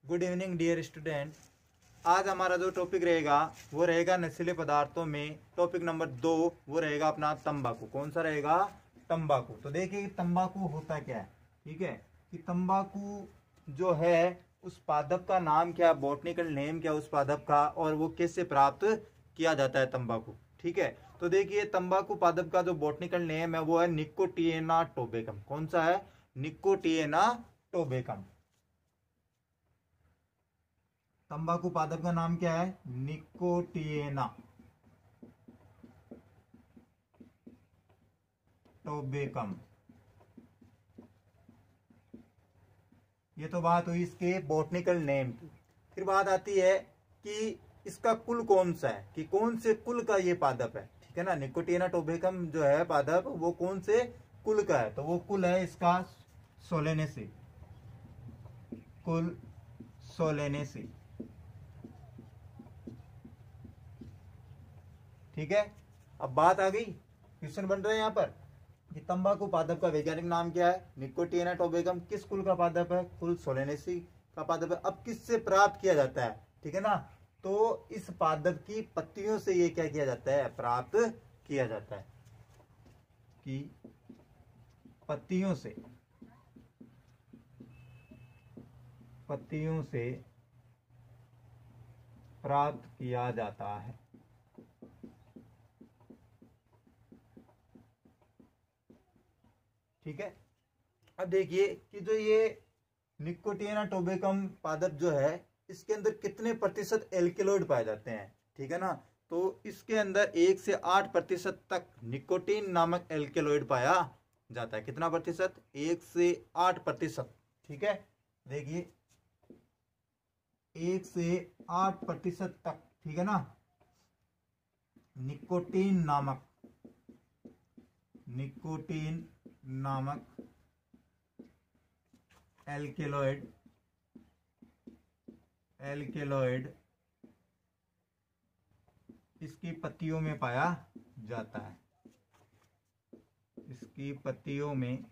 Good evening dear student. आज हमारा जो टॉपिक रहेगा वो रहेगा नशीले पदार्थों में। टॉपिक नंबर 2 वो रहेगा अपना तंबाकू। कौन सा रहेगा? तंबाकू। तो देखिए तंबाकू होता क्या है। ठीक है कि तंबाकू जो है उस पादप का नाम क्या, बॉटनिकल नेम क्या उस पादप का, और वो कैसे प्राप्त किया जाता है तंबाकू। ठीक है, तो देखिए तंबाकू पादप का जो बॉटनिकल नेम है वो है निकोटिएना टोबेकम। कौन सा है? निकोटिएना टोबेकम। तंबाकू पादप का नाम क्या है? निकोटिएना टोबेकम। ये तो बात हुई इसके बॉटनिकल नेम की। फिर बात आती है कि इसका कुल कौन सा है, कि कौन से कुल का ये पादप है। ठीक है ना, निकोटिएना टोबेकम जो है पादप वो कौन से कुल का है? तो वो कुल है इसका सोलेनेसी। कुल सोलेनेसी। ठीक है, अब बात आ गई, क्वेश्चन बन रहा है यहाँ पर कि तंबाकू पादप का वैज्ञानिक नाम क्या है? निकोटिएना टोबेकम। किस कुल का पादप है? कुल सोलेनेसी का पादप है। अब किससे प्राप्त किया जाता है? ठीक है ना, तो इस पादप की पत्तियों से ये क्या किया जाता है? प्राप्त किया जाता है कि पत्तियों से प्राप्त किया जाता है। ठीक है, अब देखिए कि जो ये निकोटिएना टोबेकम पादप जो है इसके अंदर कितने प्रतिशत एल्केलॉइड पाए जाते हैं। ठीक है ना, तो इसके अंदर 1 से 8% तक निकोटीन नामक एल्केलॉइड पाया जाता है। कितना प्रतिशत? 1 से 8%। ठीक है, देखिए 1 से 8% तक। ठीक है ना, निकोटीन नामक एल्केलॉइड इसकी पत्तियों में पाया जाता है। इसकी पत्तियों में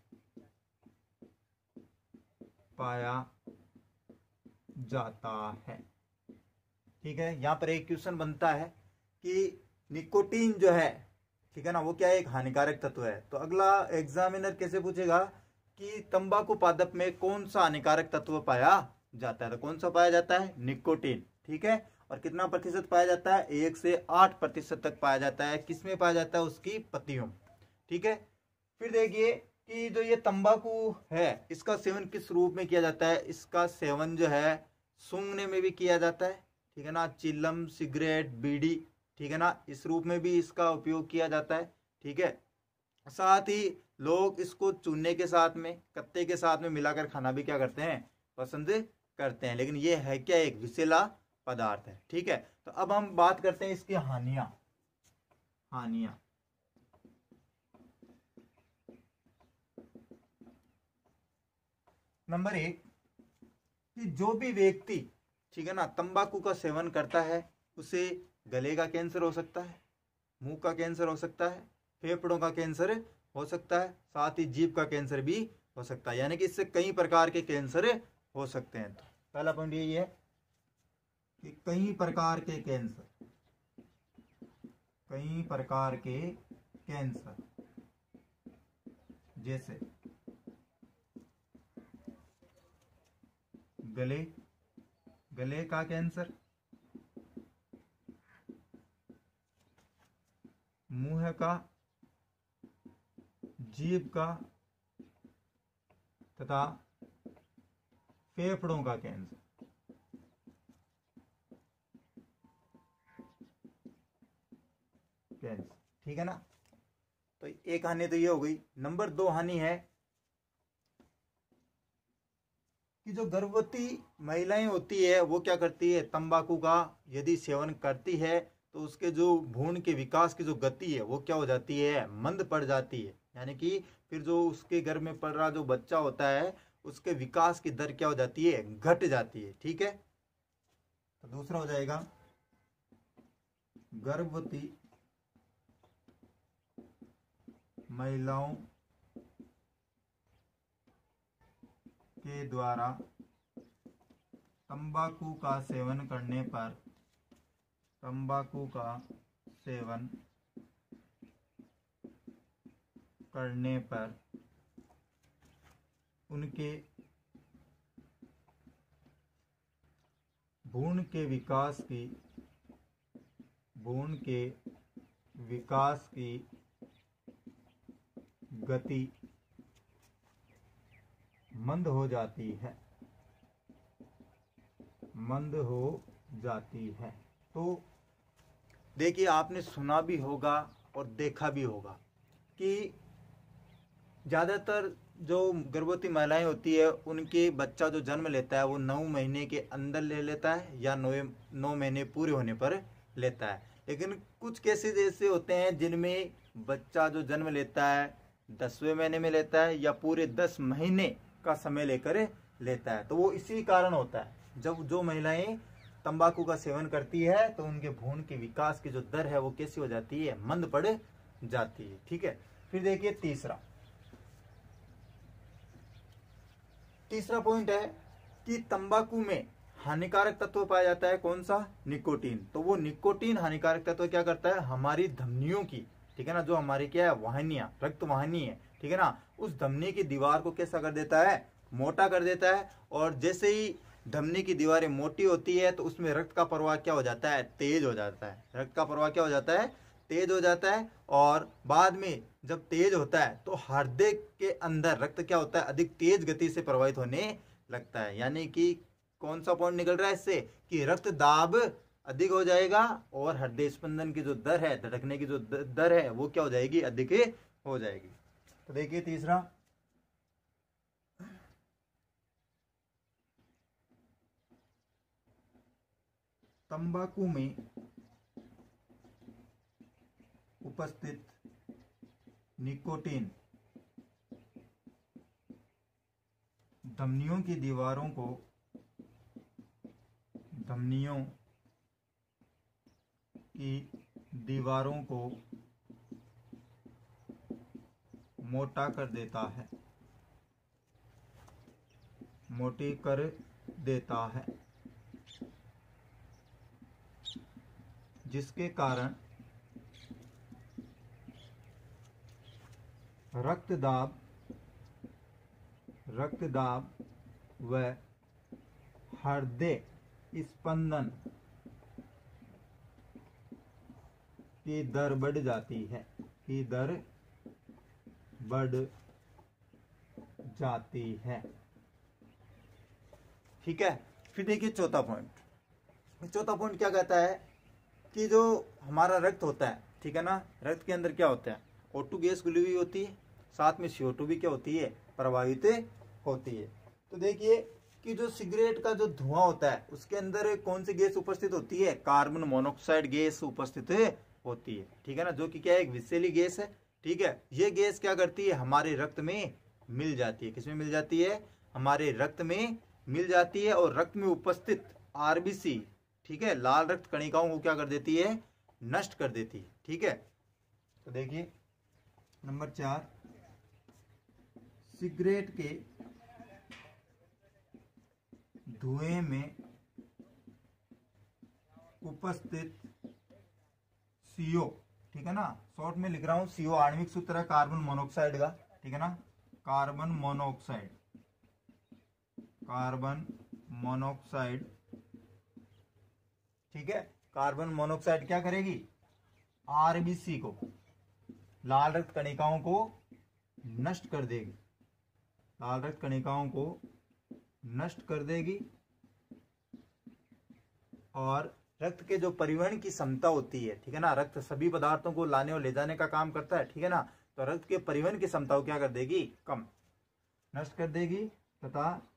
पाया जाता है। ठीक है, यहां पर एक क्वेश्चन बनता है कि निकोटीन जो है, ठीक है ना, वो क्या है? एक हानिकारक तत्व है। तो अगला एग्जामिनर कैसे पूछेगा कि तंबाकू पादप में कौन सा हानिकारक तत्व पाया जाता है? तो कौन सा पाया जाता है? निकोटीन। ठीक है, और कितना प्रतिशत पाया जाता है? 1 से 8% तक पाया जाता है। किसमें पाया जाता है? उसकी पत्तियों। ठीक है, फिर देखिए कि जो ये तंबाकू है इसका सेवन किस रूप में किया जाता है? इसका सेवन जो है सूंघने में भी किया जाता है। ठीक है ना, चिल्लम, सिगरेट, बीड़ी, ठीक है ना, इस रूप में भी इसका उपयोग किया जाता है। ठीक है, साथ ही लोग इसको चूने के साथ में, कत्ते के साथ में मिलाकर खाना भी क्या करते हैं? पसंद करते हैं। लेकिन ये है क्या? एक विषैला पदार्थ है। ठीक है, तो अब हम बात करते हैं इसकी हानियां। नंबर 1 कि जो भी व्यक्ति, ठीक है ना, तंबाकू का सेवन करता है उसे गले का कैंसर हो सकता है, मुंह का कैंसर हो सकता है, फेफड़ों का कैंसर हो सकता है, साथ ही जीभ का कैंसर भी हो सकता है। यानी कि इससे कई प्रकार के कैंसर हो सकते हैं। तो पहला पॉइंट यही है कि कई प्रकार के कैंसर जैसे गले का कैंसर, मुंह का, जीभ का तथा फेफड़ों का कैंसर। ठीक है ना, तो एक हानि तो ये हो गई। नंबर 2 हानि है कि जो गर्भवती महिलाएं होती है वो क्या करती है? तंबाकू का यदि सेवन करती है तो उसके जो भ्रूण के विकास की जो गति है वो क्या हो जाती है? मंद पड़ जाती है। यानी कि फिर जो उसके गर्भ में पड़ रहा जो बच्चा होता है उसके विकास की दर क्या हो जाती है? घट जाती है। ठीक है, तो दूसरा हो जाएगा गर्भवती महिलाओं के द्वारा तंबाकू का सेवन करने पर, तंबाकू का सेवन करने पर उनके भ्रूण के विकास की गति मंद हो जाती है, मंद हो जाती है। तो देखिए, आपने सुना भी होगा और देखा भी होगा कि ज़्यादातर जो गर्भवती महिलाएं होती है उनके बच्चा जो जन्म लेता है वो 9 महीने के अंदर ले लेता है या 9 महीने पूरे होने पर लेता है। लेकिन कुछ केसेस ऐसे होते हैं जिनमें बच्चा जो जन्म लेता है 10वें महीने में लेता है या पूरे 10 महीने का समय लेकर लेता है। तो वो इसी कारण होता है, जब जो महिलाएं तंबाकू का सेवन करती है तो उनके भ्रूण के विकास की जो दर है वो कैसी हो जाती है, मंद पड़ जाती है। ठीक है, फिर देखिए तीसरा पॉइंट है कि तंबाकू में हानिकारक तत्व पाया जाता है। कौन सा? निकोटीन। तो वो निकोटीन हानिकारक तत्व क्या करता है, हमारी धमनियों की, ठीक है ना, जो हमारी क्या है वाहिनियां, रक्त वाहिनी है, ठीक है ना, उस धमनी की दीवार को कैसा कर देता है, मोटा कर देता है। और जैसे ही धमनी की दीवारें मोटी होती है तो उसमें रक्त का प्रवाह क्या हो जाता है, तेज हो जाता है। रक्त का प्रवाह क्या हो जाता है, तेज हो जाता है। और बाद में जब तेज होता है तो हृदय के अंदर रक्त क्या होता है, अधिक तेज गति से प्रवाहित होने लगता है। यानी कि कौन सा पॉइंट निकल रहा है इससे, कि रक्त दाब अधिक हो जाएगा और हृदय स्पंदन की जो दर है, धड़कने की जो दर है वो क्या हो जाएगी, अधिक हो जाएगी। तो देखिए तीसरा, तंबाकू में उपस्थित निकोटीन धमनियों की दीवारों को मोटा कर देता है, मोटी कर देता है, जिसके कारण रक्तदाब व हृदय स्पंदन की दर बढ़ जाती है, ठीक है। फिर देखिए चौथा पॉइंट क्या कहता है कि जो हमारा रक्त होता है, ठीक है ना, रक्त के अंदर क्या होता है, O2 गैस घुली हुई होती है, साथ में CO2 भी क्या होती है, प्रभावित होती है। तो देखिए कि जो सिगरेट का जो धुआं होता है उसके अंदर कौन सी गैस उपस्थित होती है, कार्बन मोनोऑक्साइड गैस उपस्थित होती है, ठीक है ना, जो कि क्या है, एक विषैली गैस है। ठीक है, ये गैस क्या करती है, हमारे रक्त में मिल जाती है। किसमें मिल जाती है, हमारे रक्त में मिल जाती है। और रक्त में उपस्थित RBC, ठीक है, लाल रक्त कणिकाओं को क्या कर देती है, नष्ट कर देती है। ठीक है, तो देखिए नंबर 4, सिगरेट के धुएं में उपस्थित CO, ठीक है ना, शॉर्ट में लिख रहा हूं, CO आणविक सूत्र है कार्बन मोनोऑक्साइड का, ठीक है ना, कार्बन मोनोऑक्साइड, ठीक है। कार्बन मोनोऑक्साइड क्या करेगी, RBC को, लाल रक्त कणिकाओं को नष्ट कर देगी, और रक्त के जो परिवहन की क्षमता होती है, ठीक है ना, रक्त सभी पदार्थों को लाने और ले जाने का काम करता है, ठीक है ना, तो रक्त के परिवहन की क्षमता को क्या कर देगी, कम, नष्ट कर देगी, तथा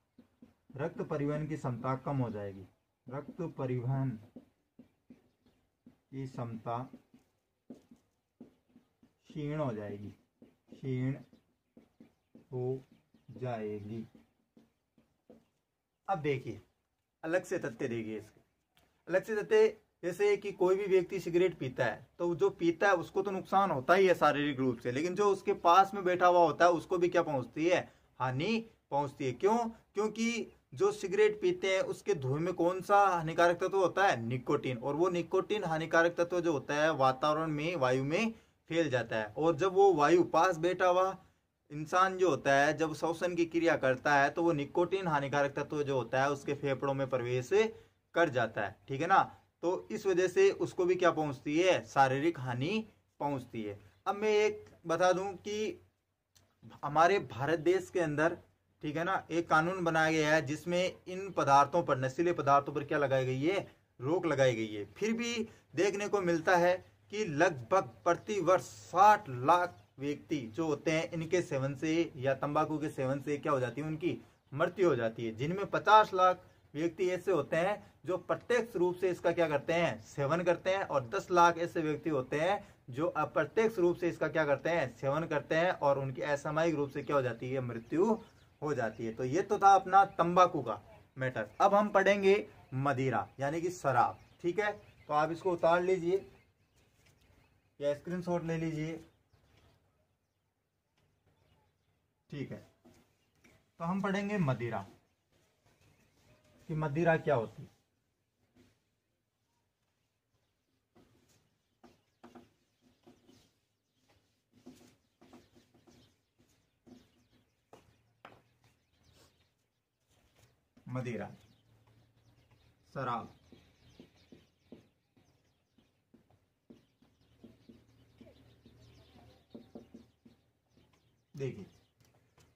रक्त परिवहन की क्षमता कम हो जाएगी। रक्त परिवहन की क्षमता क्षीण हो जाएगी। अब देखिए अलग से तथ्य देखिए इसके, अलग से तथ्य जैसे कि कोई भी व्यक्ति सिगरेट पीता है तो जो पीता है उसको तो नुकसान होता ही है शारीरिक रूप से, लेकिन जो उसके पास में बैठा हुआ होता है उसको भी क्या पहुंचती है, हानि पहुंचती है। क्यों? क्योंकि जो सिगरेट पीते हैं उसके धुएं में कौन सा हानिकारक तत्व होता है? निकोटीन। और वो निकोटीन हानिकारक तत्व जो होता है वातावरण में, वायु में फैल जाता है। और जब वो वायु पास बैठा हुआ इंसान जो होता है जब श्वसन की क्रिया करता है तो वो निकोटीन हानिकारक तत्व जो होता है उसके फेफड़ों में प्रवेश कर जाता है, ठीक है ना। तो इस वजह से उसको भी क्या पहुंचती है? शारीरिक हानि पहुंचती है। अब मैं एक बता दूं कि हमारे भारत देश के अंदर, ठीक है ना, एक कानून बनाया गया है जिसमें इन पदार्थों पर, नशीले पदार्थों पर क्या लगाई गई है? रोक लगाई गई है। फिर भी देखने को मिलता है कि लगभग प्रति वर्ष 60 लाख व्यक्ति जो होते हैं इनके सेवन से या तंबाकू के सेवन से क्या हो जाती है? उनकी मृत्यु हो जाती है। जिनमें 50 लाख व्यक्ति ऐसे होते हैं जो प्रत्यक्ष रूप से इसका क्या करते हैं? सेवन करते हैं। और 10 लाख ऐसे व्यक्ति होते हैं जो अप्रत्यक्ष रूप से इसका क्या करते हैं? सेवन करते हैं और उनकी असामयिक रूप से क्या हो जाती है? मृत्यु हो जाती है। तो ये तो था अपना तंबाकू का मैटर। अब हम पढ़ेंगे मदिरा यानी कि शराब, ठीक है। तो आप इसको उतार लीजिए या स्क्रीनशॉट ले लीजिए, ठीक है। तो हम पढ़ेंगे मदिरा कि मदिरा क्या होती है। मदिरा, शराब। देखिए,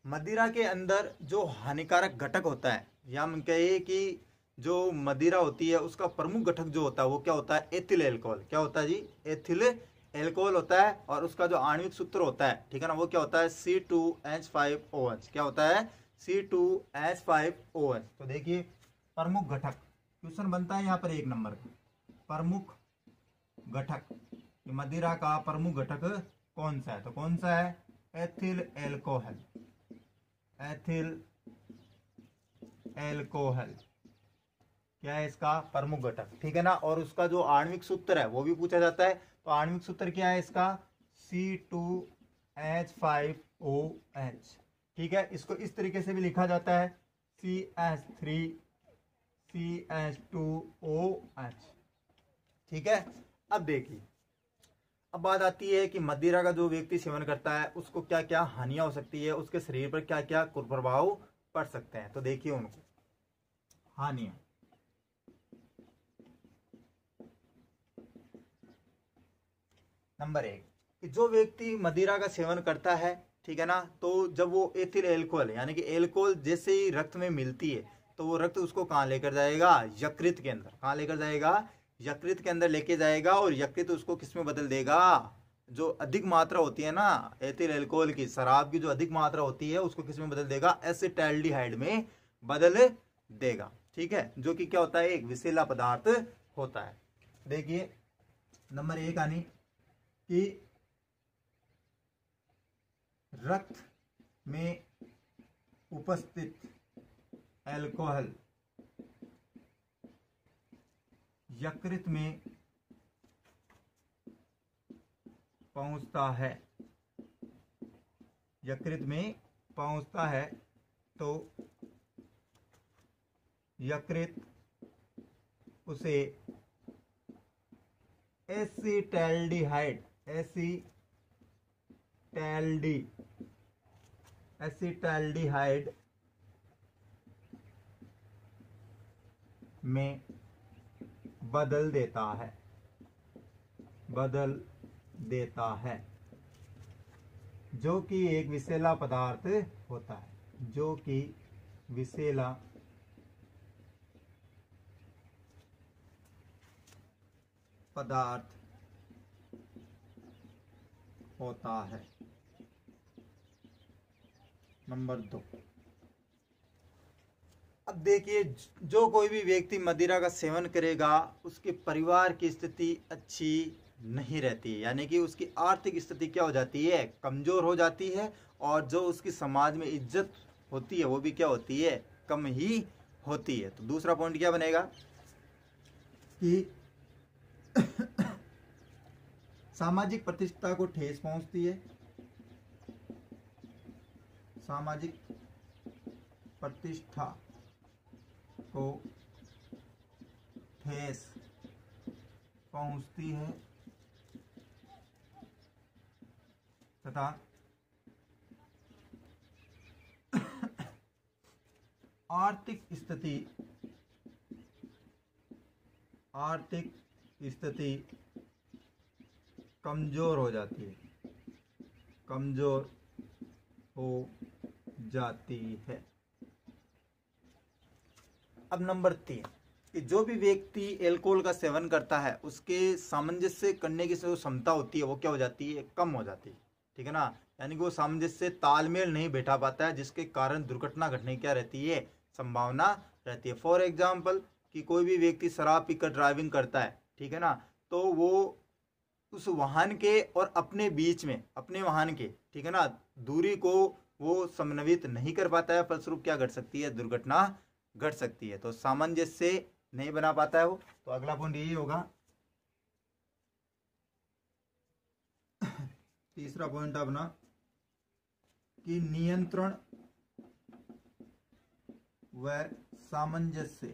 मदिरा के अंदर जो हानिकारक घटक होता है, या हम कहे कि जो मदिरा होती है उसका प्रमुख घटक जो होता है वो क्या होता है? Ethyl alcohol. क्या होता है जी? एथिल एल्कोहल होता है। और उसका जो आणविक सूत्र होता है, ठीक है ना, वो क्या होता है? C2H5OH। क्या होता है? C2H5OH। तो देखिए, प्रमुख घटक क्वेश्चन बनता है यहाँ पर 1 नंबर का। प्रमुख घटक, मदिरा का प्रमुख घटक कौन सा है? तो कौन सा है? Ethyl alcohol. एथिल एल्कोहल क्या है इसका? प्रमुख घटक, ठीक है ना। और उसका जो आणविक सूत्र है वो भी पूछा जाता है। तो आणविक सूत्र क्या है इसका? C2H5OH, ठीक है। इसको इस तरीके से भी लिखा जाता है CH3CH2OH, ठीक है। अब देखिए, अब बात आती है कि मदिरा का जो व्यक्ति सेवन करता है उसको क्या क्या हानियां हो सकती है, उसके शरीर पर क्या क्या कुप्रभाव पड़ सकते हैं। तो देखिए उनको हानियां। नंबर 1 कि जो व्यक्ति मदिरा का सेवन करता है, ठीक है ना, तो जब वो एथिल एल्कोहल यानी कि एल्कोहल जैसे ही रक्त में मिलती है तो वो रक्त उसको कहाँ लेकर जाएगा? यकृत के अंदर। कहाँ लेकर जाएगा? यकृत के अंदर लेके जाएगा। और यकृत उसको किस में बदल देगा? जो अधिक मात्रा होती है ना एथिल एल्कोहल की, शराब की जो अधिक मात्रा होती है उसको किस में बदल देगा? एसिटाल्डिहाइड में बदल देगा, ठीक है। जो कि क्या होता है? एक विषैला पदार्थ होता है। देखिए नंबर 1 आनी कि रक्त में उपस्थित एल्कोहल यकृत में पहुंचता है, यकृत में पहुंचता है तो यकृत उसे एसिटाल्डिहाइड एसिटाल्डिहाइड में बदल देता है, जो कि एक विषैला पदार्थ होता है, जो कि विषैला पदार्थ होता है। नंबर 2, अब देखिए, जो कोई भी व्यक्ति मदिरा का सेवन करेगा उसके परिवार की स्थिति अच्छी नहीं रहती है, यानी कि उसकी आर्थिक स्थिति क्या हो जाती है? कमजोर हो जाती है। और जो उसकी समाज में इज्जत होती है वो भी क्या होती है? कम ही होती है। तो दूसरा पॉइंट क्या बनेगा कि सामाजिक प्रतिष्ठा को ठेस पहुंचती है। सामाजिक प्रतिष्ठा को ठेस पहुंचती है तथा आर्थिक स्थिति कमजोर हो जाती है। अब नंबर 3 कि जो भी व्यक्ति एल्कोहल का सेवन करता है उसके सामंजस्य करने की जो क्षमता होती है वो क्या हो जाती है, कम हो जाती है। ठीक है ना, यानी कि वो सामंजस्य तालमेल नहीं बैठा पाता है, जिसके कारण दुर्घटना घटने की क्या रहती है, संभावना रहती है। फॉर एग्जाम्पल कि कोई भी व्यक्ति शराब पीकर ड्राइविंग करता है, ठीक है ना, तो वो उस वाहन के और अपने बीच में अपने वाहन के, ठीक है ना, दूरी को वो समन्वित नहीं कर पाता है, फलस्वरूप क्या घट सकती है, दुर्घटना घट सकती है। तो सामंजस्य नहीं बना पाता है वो। तो अगला पॉइंट यही होगा। तीसरा पॉइंट अपना कि नियंत्रण व सामंजस्य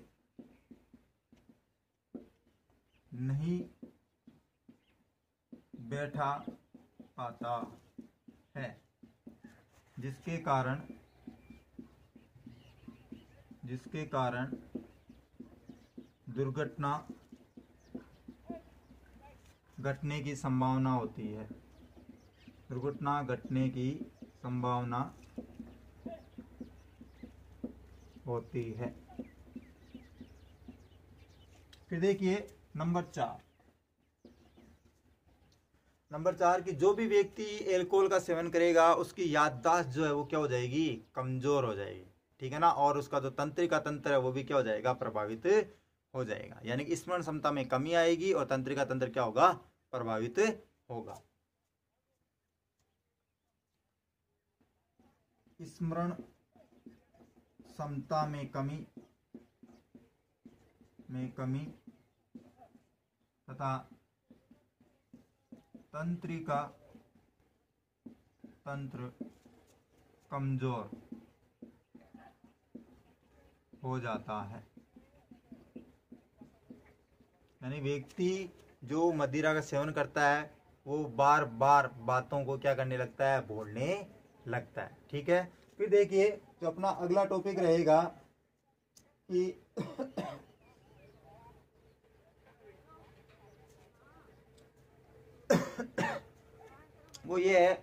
नहीं बैठा पाता है, जिसके कारण दुर्घटना घटने की संभावना होती है। दुर्घटना घटने की संभावना होती है। फिर देखिए नंबर 4 कि जो भी व्यक्ति एल्कोहल का सेवन करेगा उसकी याददाश्त जो है वो क्या हो जाएगी, कमजोर हो जाएगी। ठीक है ना, और उसका जो तंत्रिका तंत्र है वो भी क्या हो जाएगा, प्रभावित हो जाएगा। यानी कि स्मरण क्षमता में कमी आएगी और तंत्रिका तंत्र क्या होगा, प्रभावित होगा। स्मरण क्षमता में कमी तथा तंत्रिका तंत्र कमजोर हो जाता है। यानी व्यक्ति जो मदिरा का सेवन करता है वो बार बार बातों को क्या करने लगता है, बोलने लगता है। ठीक है, फिर देखिए जो अपना अगला टॉपिक रहेगा कि वो ये है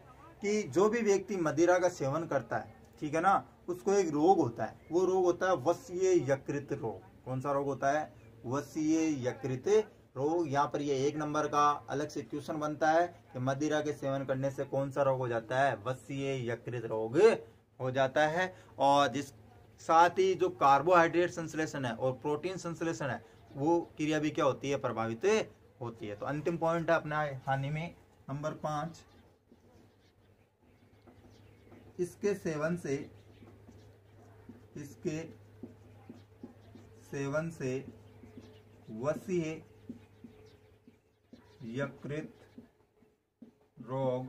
कि जो भी व्यक्ति मदिरा का सेवन करता है, ठीक है ना, उसको एक रोग होता है। वो रोग होता है वसीय यकृत रोग। कौन सा रोग होता है, वसीय यकृत रोग। यहाँ पर ये 1 नंबर का अलग से क्वेश्चन बनता है कि मदिरा के सेवन करने से कौन सा रोग हो जाता है, वसीय यकृत रोग हो जाता है। और जिस साथ ही जो कार्बोहाइड्रेट संश्लेषण है और प्रोटीन संश्लेषण है वो क्रिया भी क्या होती है, प्रभावित होती है। तो अंतिम पॉइंट है अपना हानि में नंबर 5, इसके सेवन से वसीय यकृत रोग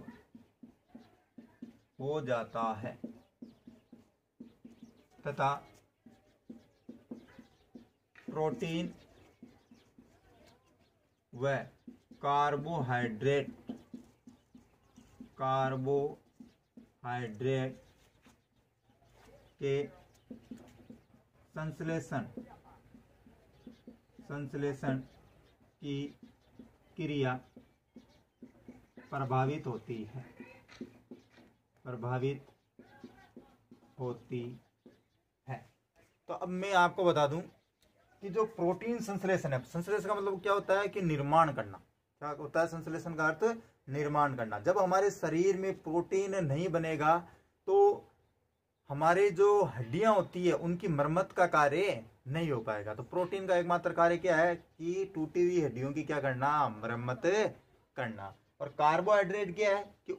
हो जाता है तथा प्रोटीन व कार्बोहाइड्रेट के संश्लेषण की क्रिया प्रभावित होती है। तो अब मैं आपको बता दूं कि जो प्रोटीन संश्लेषण है, संश्लेषण का मतलब क्या होता है कि निर्माण करना। क्या होता है संश्लेषण का अर्थ, निर्माण करना। जब हमारे शरीर में प्रोटीन नहीं बनेगा तो हमारे जो हड्डियां होती है उनकी मरम्मत का कार्य नहीं हो पाएगा। तो प्रोटीन का एकमात्र कार्य क्या है कि टूटी हुई हड्डियों की क्या करना, मरम्मत करना। और कार्बोहाइड्रेट क्या है कि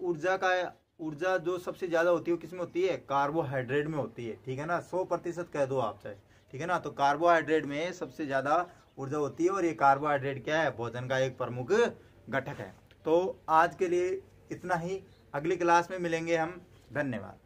ऊर्जा जो सबसे ज्यादा होती है वो किसमें होती है, कार्बोहाइड्रेट में होती है। ठीक है ना, 100% कह दो आप चाहे। ठीक है ना, तो कार्बोहाइड्रेट में सबसे ज्यादा ऊर्जा होती है और ये कार्बोहाइड्रेट क्या है, भोजन का एक प्रमुख घटक है। तो आज के लिए इतना ही, अगली क्लास में मिलेंगे हम। धन्यवाद।